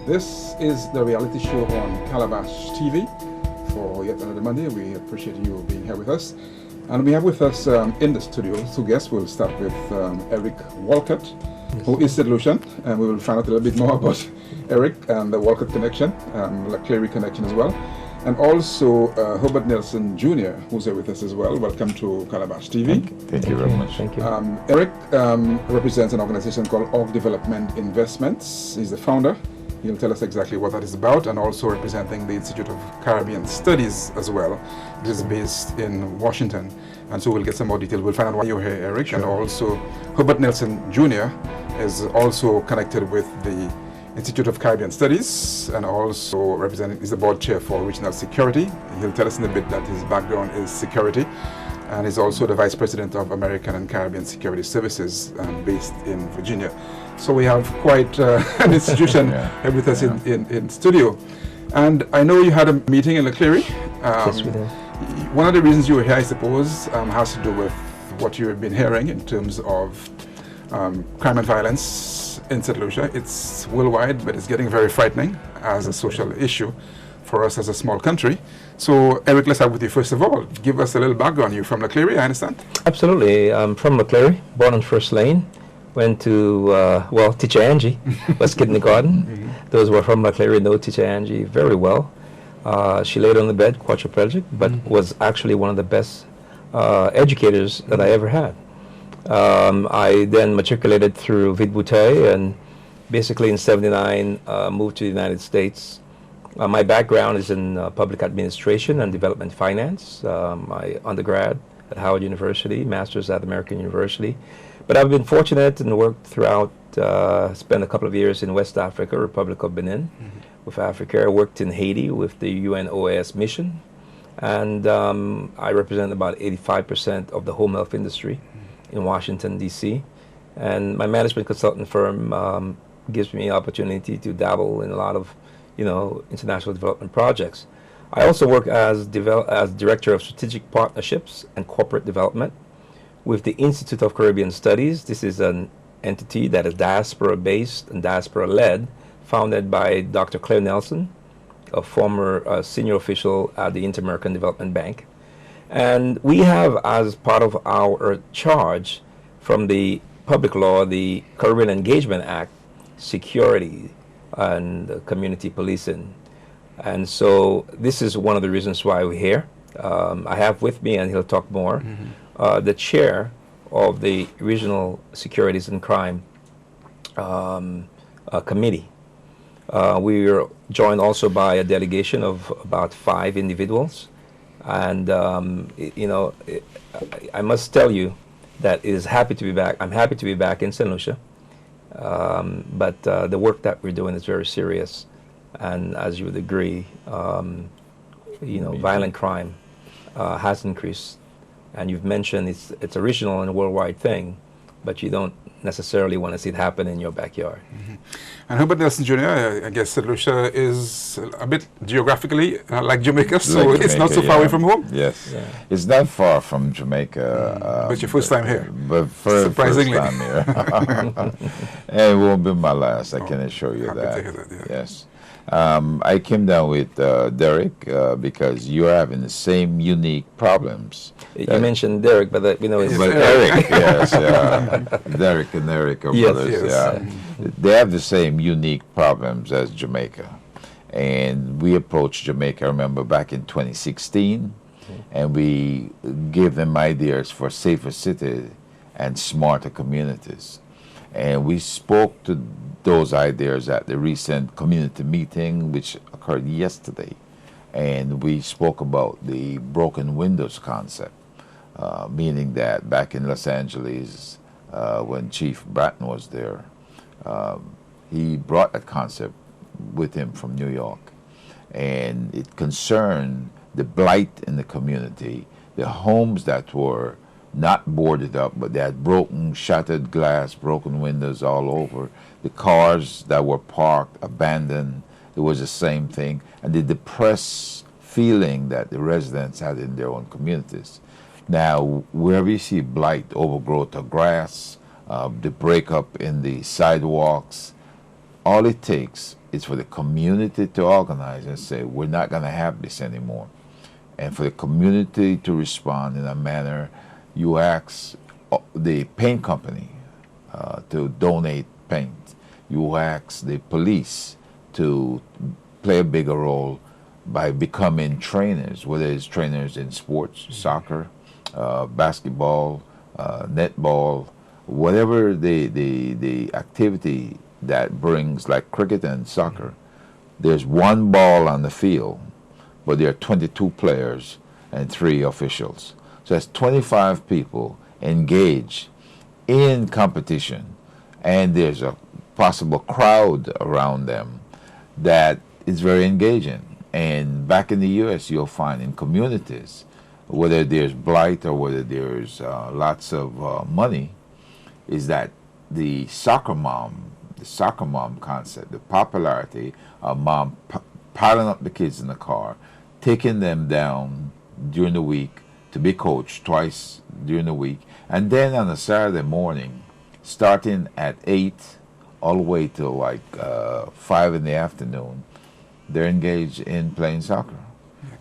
This is the reality show on Calabash TV for yet another Monday. We appreciate you being here with us. And we have with us in the studio two guests. We'll start with Eric Walcott, who is St. Lucian, and we will find out a little bit more about Eric and the Walcott connection, the Clery connection as well. And also Herbert Nelson Jr., who's here with us as well. Welcome to Calabash TV. Thank you very much. Thank you. Eric represents an organization called Org Development Investments. He's the founder. He'll tell us exactly what that is about, and also representing the Institute of Caribbean Studies as well, which is based in Washington. And so we'll get some more detail. We'll find out why you're here, Eric. Sure. And also Herbert Nelson Jr. is also connected with the Institute of Caribbean Studies, and also representing is the board chair for Regional Security. He'll tell us in a bit that his background is security, and he's also the vice president of American and Caribbean Security Services, based in Virginia. So we have quite an institution here with us in studio. And I know you had a meeting in Clery. Yes, we did. One of the reasons you were here, I suppose, has to do with what you have been hearing in terms of crime and violence in St. Lucia. It's worldwide, but it's getting very frightening as a social issue for us as a small country. So, Eric, let's start with you first of all. Give us a little background. You're from Clery, I understand? Absolutely. I'm from Clery, born on First Lane. Went to, teacher Angie was kindergarten. Those who were from Clery know teacher Angie very well. She laid on the bed, quadriplegic, but was actually one of the best educators that I ever had. I then matriculated through Vidboutet, and basically in '79 moved to the United States. My background is in public administration and development finance. My undergrad at Howard University, master's at American University. But I've been fortunate and worked throughout, spent a couple of years in West Africa, Republic of Benin, with Africa. I worked in Haiti with the UNOAS mission, and I represent about 85% of the home health industry in Washington, D.C. And my management consultant firm gives me opportunity to dabble in a lot of, international development projects. I also work as Director of Strategic Partnerships and Corporate Development with the Institute of Caribbean Studies. This is an entity that is diaspora-based and diaspora-led, founded by Dr. Clery Nelson, a former senior official at the Inter-American Development Bank. And we have, as part of our charge from the public law, the Caribbean Engagement Act, security and community policing. And so this is one of the reasons why we're here. I have with me, and he'll talk more, the chair of the Regional Securities and Crime Committee. We are joined also by a delegation of about 5 individuals. And, I must tell you that it is happy to be back. I'm happy to be back in St. Lucia. But the work that we're doing is very serious. And as you would agree, violent crime has increased. And you've mentioned it's a regional and worldwide thing, but you don't necessarily want to see it happen in your backyard. And Herbert Nelson Jr., I guess St. Lucia is a bit geographically like Jamaica, so like it's not so far away from home. Yes, it's not far from Jamaica. But your first time here, but surprisingly. First time here. And it won't be my last, I can assure you happy that. to hear that, yeah. Yes. I came down with Derek because you're having the same unique problems. You mentioned Derek, but we know it's Eric. Yes, yeah. Derek and Eric are brothers. Yes. Yeah, they have the same unique problems as Jamaica, and we approached Jamaica. I remember back in 2016, and we gave them ideas for safer cities and smarter communities. And we spoke to those ideas at the recent community meeting, which occurred yesterday. And we spoke about the broken windows concept, meaning that back in Los Angeles, when Chief Bratton was there, he brought that concept with him from New York. And it concerned the blight in the community, the homes that were not boarded up, but they had broken, shattered glass, broken windows all over. The cars that were parked, abandoned, it was the same thing. And the depressed feeling that the residents had in their own communities. Now, wherever you see blight, overgrowth of grass, the breakup in the sidewalks, all it takes is for the community to organize and say, we're not going to have this anymore. And for the community to respond in a manner, you ask the paint company to donate paint. You ask the police to play a bigger role by becoming trainers, whether it's trainers in sports, soccer, basketball, netball, whatever the activity that brings, like cricket and soccer. There's one ball on the field, but there are 22 players and 3 officials. So that's 25 people engaged in competition, and there's a possible crowd around them that is very engaging. And back in the U.S., you'll find in communities, whether there's blight or whether there's lots of money, is that the soccer mom concept, the popularity of mom piling up the kids in the car, taking them down during the week to be coached twice during the week, and then on a Saturday morning, starting at 8 all the way till like 5 in the afternoon, they're engaged in playing soccer.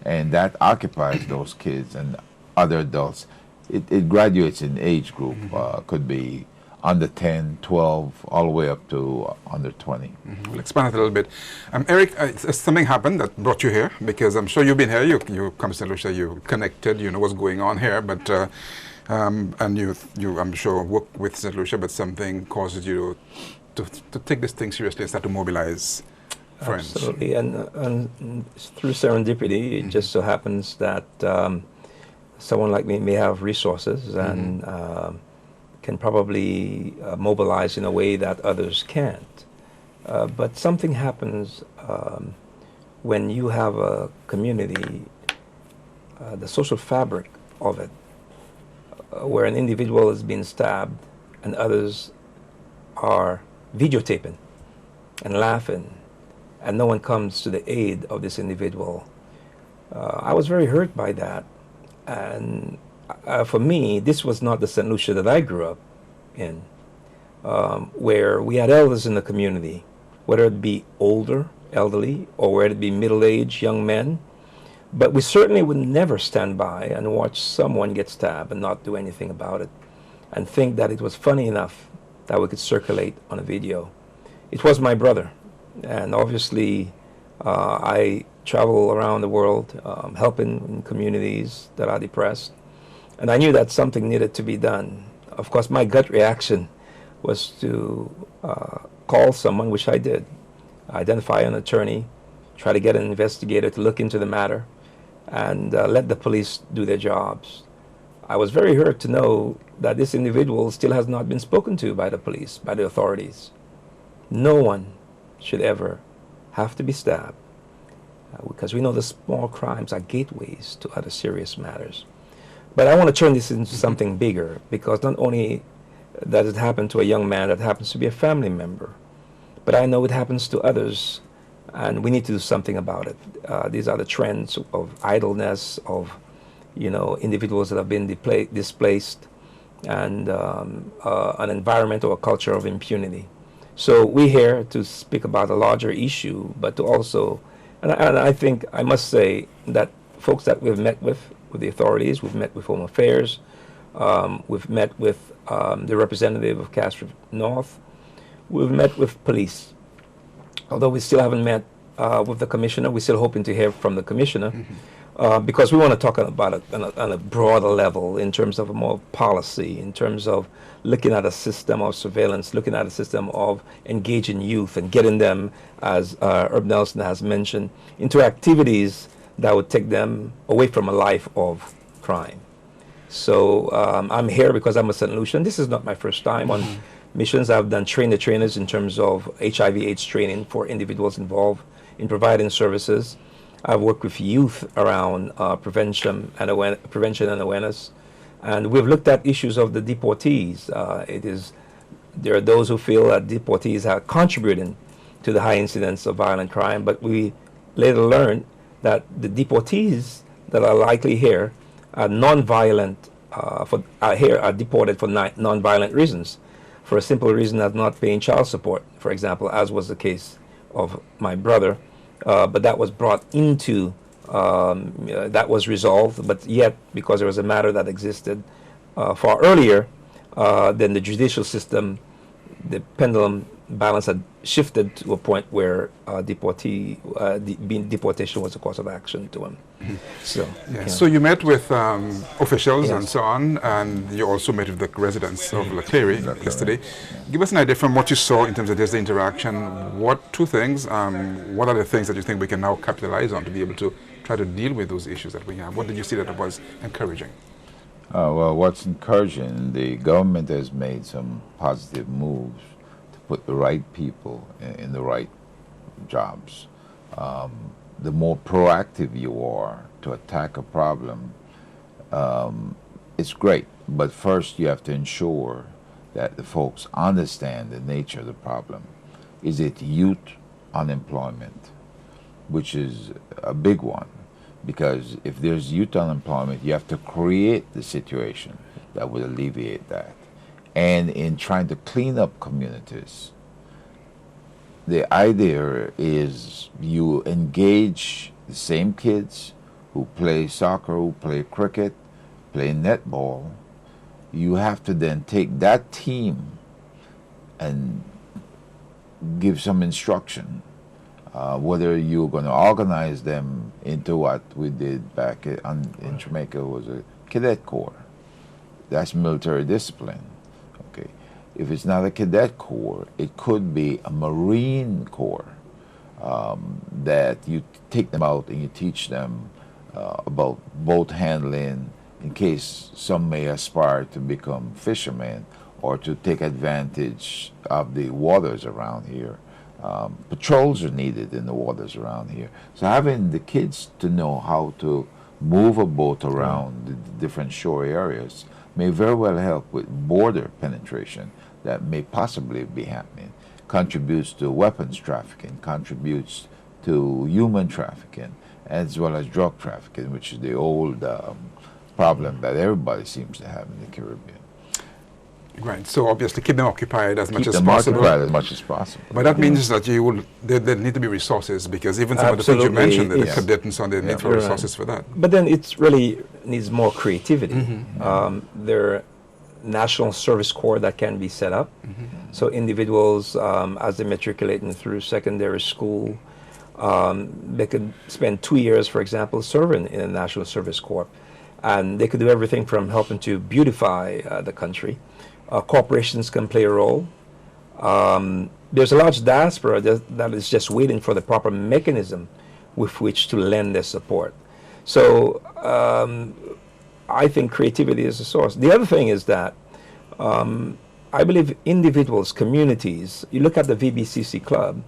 And that occupies those kids and other adults. It graduates in age group, could be under 10, 12, all the way up to under 20. We'll expand it a little bit. Eric, something happened that brought you here, because I'm sure you've been here, you come to St. Lucia, you connected, you know what's going on here, but and you I'm sure work with St. Lucia, but something causes you to take this thing seriously and start to mobilize friends. Absolutely, and through serendipity, it just so happens that someone like me may have resources and can probably mobilize in a way that others can't. But something happens when you have a community, the social fabric of it, where an individual is being stabbed and others are videotaping and laughing, and no one comes to the aid of this individual. I was very hurt by that, and for me, this was not the St. Lucia that I grew up in, where we had elders in the community, whether it be elderly, or whether it be middle-aged young men, but we certainly would never stand by and watch someone get stabbed and not do anything about it, and think that it was funny enough that we could circulate on a video. It was my brother, and obviously I travel around the world helping in communities that are depressed, and I knew that something needed to be done. Of course, my gut reaction was to call someone, which I did, identify an attorney, try to get an investigator to look into the matter, and let the police do their jobs. I was very hurt to know that this individual still has not been spoken to by the police, by the authorities. No one should ever have to be stabbed, because we know the small crimes are gateways to other serious matters. But I want to turn this into something bigger, because not only does it happen to a young man that happens to be a family member, but I know it happens to others, and we need to do something about it. These are the trends of idleness, of individuals that have been displaced, and an environment or a culture of impunity. So we're here to speak about a larger issue, but to also, and I think I must say that folks that we've met with the authorities, we've met with Home Affairs, we've met with the representative of Castro North, we've met with police. Although we still haven't met with the commissioner, we're still hoping to hear from the commissioner, because we want to talk about it on a broader level in terms of more policy, in terms of looking at a system of surveillance, looking at a system of engaging youth and getting them, as Herbert Nelson has mentioned, into activities that would take them away from a life of crime. So I'm here because I'm a St. Lucian. This is not my first time on missions. I've done trainers in terms of HIV/AIDS training for individuals involved in providing services. I've worked with youth around prevention and awareness, and we've looked at issues of the deportees. There are those who feel that deportees are contributing to the high incidence of violent crime, but we later learned that the deportees that are likely here are non-violent, are deported for non-violent reasons. for a simple reason of not paying child support, for example, as was the case of my brother. But that was brought into, that was resolved, but yet, because there was a matter that existed far earlier, then the judicial system, the pendulum balance had shifted to a point where deportation was a course of action to him. So, yeah. So you met with officials and so on, and you also met with the residents of Clery yesterday. Give us an idea from what you saw in terms of just the interaction. What two things, what are the things that you think we can now capitalize on to be able to try to deal with those issues that we have? What did you see that was encouraging? Well, what's encouraging, the government has made some positive moves to put the right people in the right jobs. The more proactive you are to attack a problem, it's great. But first you have to ensure that the folks understand the nature of the problem. Is it youth unemployment, which is a big one? Because if there's youth unemployment, you have to create the situation that would alleviate that. And in trying to clean up communities, the idea is you engage the same kids who play soccer, who play cricket, play netball. You have to then take that team and give some instruction. Whether you're going to organize them into what we did back in Jamaica was a cadet corps. That's military discipline. Okay, if it's not a cadet corps, it could be a Marine Corps that you take them out and you teach them about boat handling in case some may aspire to become fishermen or to take advantage of the waters around here. Patrols are needed in the waters around here. So having the kids to know how to move a boat around the different shore areas may very well help with border penetration that may possibly be happening. Contributes to weapons trafficking, contributes to human trafficking, as well as drug trafficking, which is the old problem that everybody seems to have in the Caribbean. Right. So obviously keep them occupied as much as Keep them possible. occupied as much as possible. But that means that you will. There need to be resources, because even some of the things you mentioned, the cadet and so on, they need for resources for that. But then it really needs more creativity. There are national service corps that can be set up. So individuals, as they matriculate through secondary school, they could spend 2 years, for example, serving in a national service corps, and they could do everything from helping to beautify the country. Corporations can play a role. There's a large diaspora that is just waiting for the proper mechanism with which to lend their support. So I think creativity is the source. The other thing is that I believe individuals, communities, you look at the VBCC Club,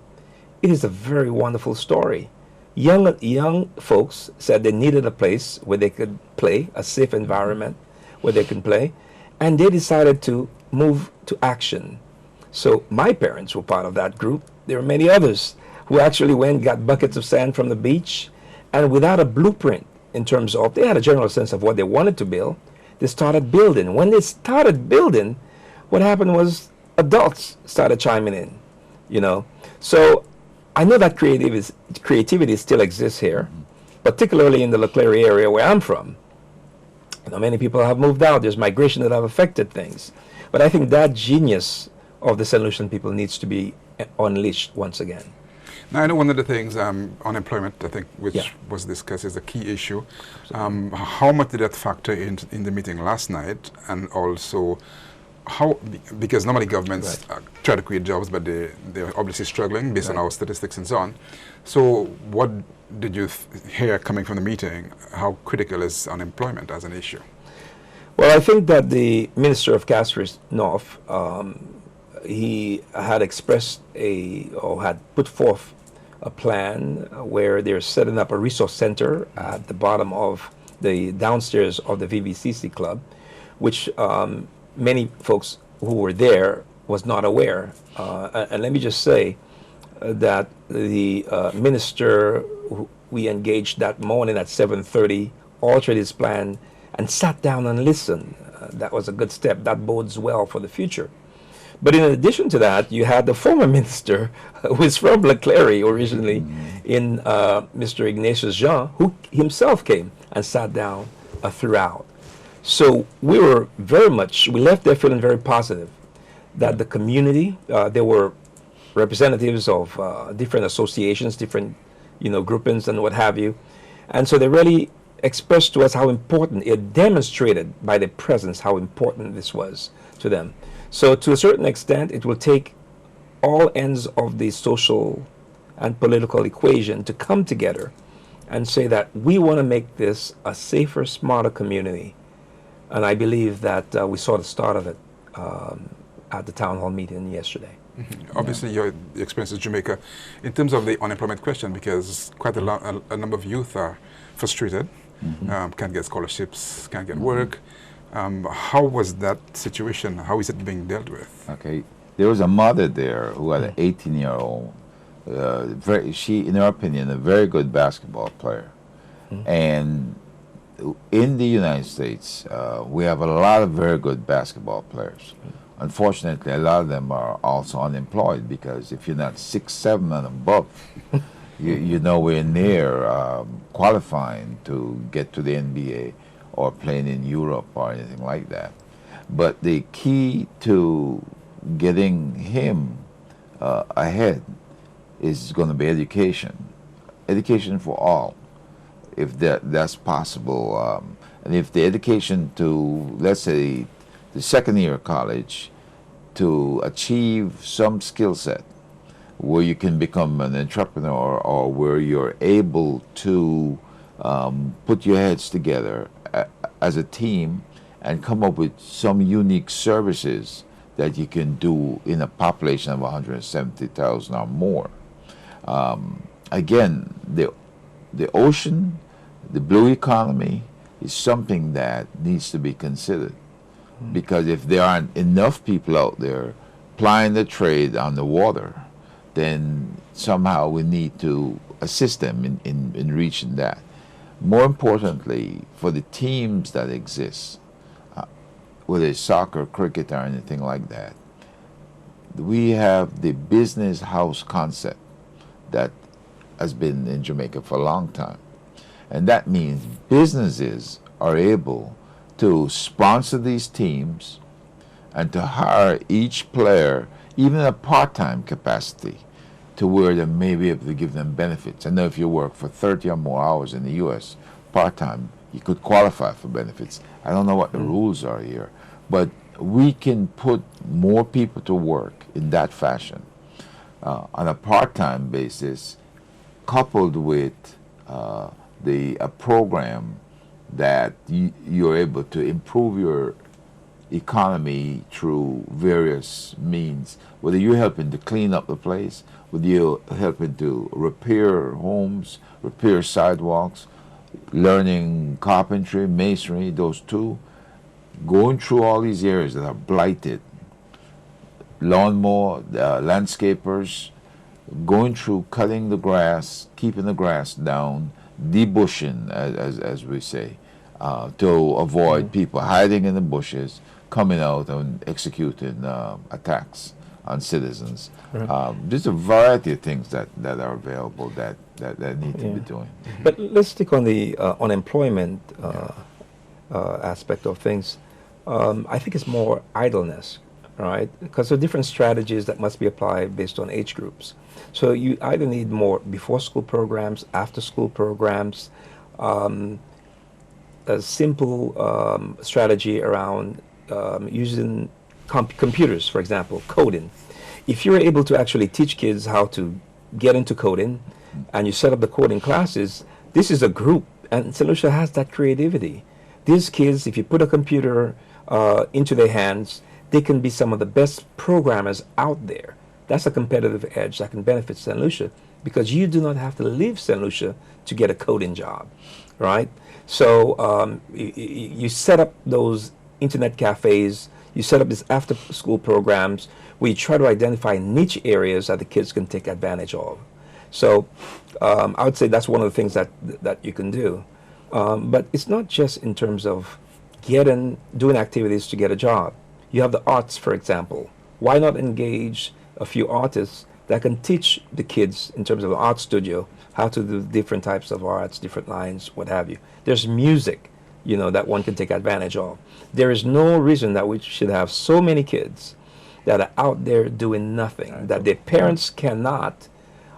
it is a very wonderful story. Young folks said they needed a place where they could play, a safe environment where they can play, and they decided to move to action. So my parents were part of that group. There were many others who actually went, got buckets of sand from the beach, and without a blueprint in terms of, they had a general sense of what they wanted to build, they started building. When they started building, what happened was adults started chiming in, you know. So I know that creativity still exists here, particularly in the Clery area where I'm from. You know, many people have moved out. There's migration that have affected things. But I think that genius of the St. Lucian people needs to be unleashed once again. Now, I know one of the things, unemployment, I think, which was discussed, is a key issue. How much did that factor in the meeting last night? And also, how, because normally governments try to create jobs, but they're obviously struggling based on our statistics and so on. So what did you hear coming from the meeting? How critical is unemployment as an issue? Well, I think that the Minister of Castries North, he had expressed or had put forth a plan where they're setting up a resource center at the bottom of the downstairs of the VBCC Club, which many folks who were there was not aware. And let me just say that the minister we engaged that morning at 7:30 altered his plan and sat down and listened. That was a good step. That bodes well for the future. But in addition to that, you had the former minister, who is from Clery originally, in Mr. Ignatius Jean, who himself came and sat down throughout. So we were we left there feeling very positive that the community, there were representatives of different associations, different, groupings and what have you. And so they really expressed to us how important, it demonstrated by their presence how important this was to them. So to a certain extent, it will take all ends of the social and political equation to come together and say that we want to make this a safer, smarter community. And I believe that we saw the start of it at the town hall meeting yesterday. Obviously, your experience in Jamaica, in terms of the unemployment question, because quite a number of youth are frustrated, can't get scholarships, can't get work. How was that situation? How is it being dealt with? Okay, there was a mother there who had an 18-year-old, she, in her opinion, a very good basketball player. And in the United States, we have a lot of very good basketball players. Unfortunately, a lot of them are also unemployed because if you're not 6'7" and above, you're nowhere near qualifying to get to the NBA or playing in Europe or anything like that. But the key to getting him ahead is going to be education. Education for all, if that's possible. And if the education to, let's say, the second year of college, to achieve some skill set where you can become an entrepreneur or where you're able to put your heads together as a team and come up with some unique services that you can do in a population of 170,000 or more. Again, the ocean, the blue economy is something that needs to be considered. Because if there aren't enough people out there plying the trade on the water, then somehow we need to assist them in reaching that. More importantly, for the teams that exist, whether it's soccer, cricket, or anything like that, we have the business house concept that has been in Jamaica for a long time. And that means businesses are able to sponsor these teams and to hire each player, even in a part-time capacity, to where they may be able to give them benefits. I know if you work for 30 or more hours in the U.S. part-time, you could qualify for benefits. I don't know what the rules are here, but we can put more people to work in that fashion on a part-time basis, coupled with a program that you're able to improve your economy through various means, whether you're helping to clean up the place, whether you're helping to repair homes, repair sidewalks, learning carpentry, masonry, those two, going through all these areas that are blighted, lawnmower, landscapers, going through cutting the grass, keeping the grass down, debushing, as we say, to avoid people hiding in the bushes, coming out and executing attacks on citizens. There's a variety of things that are available that need to be doing. But let's stick on the unemployment aspect of things. I think it's more idleness, right? Because there are different strategies that must be applied based on age groups. So you either need more before-school programs, after-school programs, a simple strategy around using computers, for example, coding. If you're able to actually teach kids how to get into coding, and you set up the coding classes, this is a group, and St. Lucia has that creativity. These kids, if you put a computer into their hands, they can be some of the best programmers out there. That's a competitive edge that can benefit St. Lucia, because you do not have to leave St. Lucia to get a coding job, right? So you set up those internet cafes, you set up these after-school programs where you try to identify niche areas that the kids can take advantage of. So I would say that's one of the things that you can do. But it's not just in terms of doing activities to get a job. You have the arts, for example, why not engage a few artists that can teach the kids in terms of an art studio how to do different types of arts, different lines, what have you. There's music, you know, that one can take advantage of. There is no reason that we should have so many kids that are out there doing nothing, that their parents cannot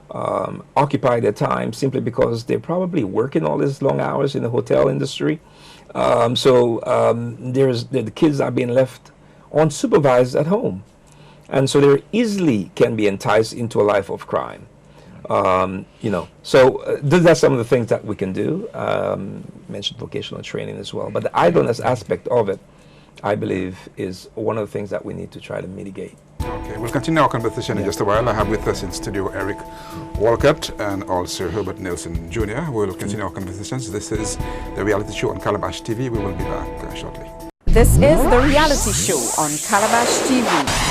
occupy their time simply because they're probably working all these long hours in the hotel industry. The kids are being left unsupervised at home. And so they easily can be enticed into a life of crime. You know, so that's some of the things that we can do. Mentioned vocational training as well. But the idleness aspect of it, I believe, is one of the things that we need to try to mitigate. Okay, we'll continue our conversation in just a while. I have with us in studio Eric Walcott and also Herbert Nelson Jr. We'll continue our conversations. This is the reality show on Calabash TV. We will be back shortly. This is the reality show on Calabash TV.